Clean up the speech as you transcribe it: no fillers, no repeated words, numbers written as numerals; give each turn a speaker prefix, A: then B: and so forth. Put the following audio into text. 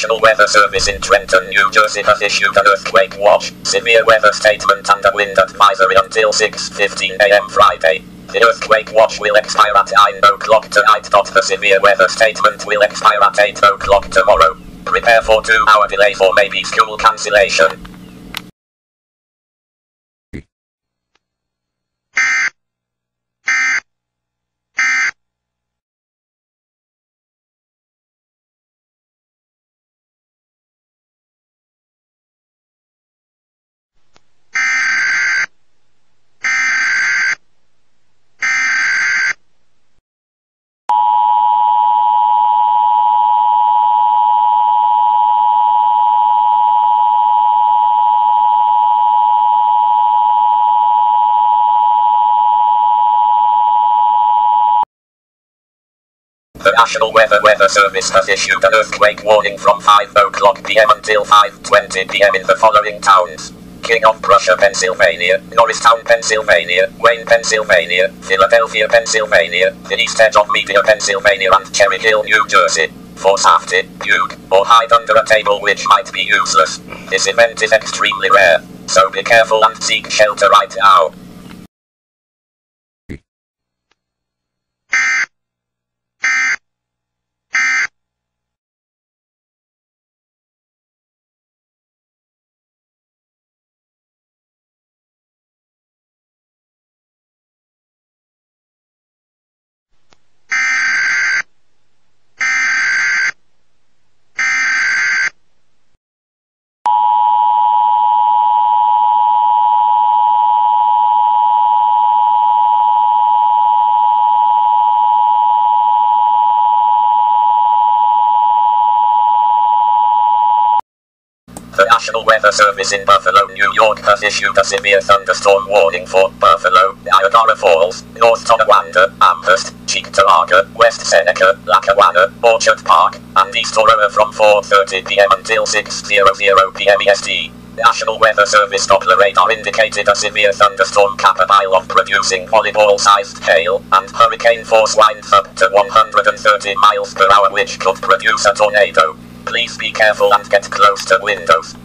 A: National Weather Service in Trenton, New Jersey has issued an earthquake watch, severe weather statement and a wind advisory until 6:15 a.m. Friday. The earthquake watch will expire at 9 o'clock tonight. The severe weather statement will expire at 8 o'clock tomorrow. Prepare for 2-hour delay for maybe school cancellation. The National Weather Service has issued an earthquake warning from 5 o'clock p.m. until 5:20 p.m. in the following towns: King of Prussia, Pennsylvania; Norristown, Pennsylvania; Wayne, Pennsylvania; Philadelphia, Pennsylvania; the east edge of Media, Pennsylvania; and Cherry Hill, New Jersey. For safety, puke or hide under a table, which might be useless. This event is extremely rare, so be careful and seek shelter right now. The National Weather Service in Buffalo, New York has issued a severe thunderstorm warning for Buffalo, Niagara Falls, North Tonawanda, Amherst, Cheektowaga, West Seneca, Lackawanna, Orchard Park, and East Aurora from 4:30 p.m. until 6:00 p.m. EST. National Weather Service Doppler radar indicated a severe thunderstorm capable of producing volleyball-sized hail and hurricane force winds up to 130 miles per hour, which could produce a tornado. Please be careful and get close to windows.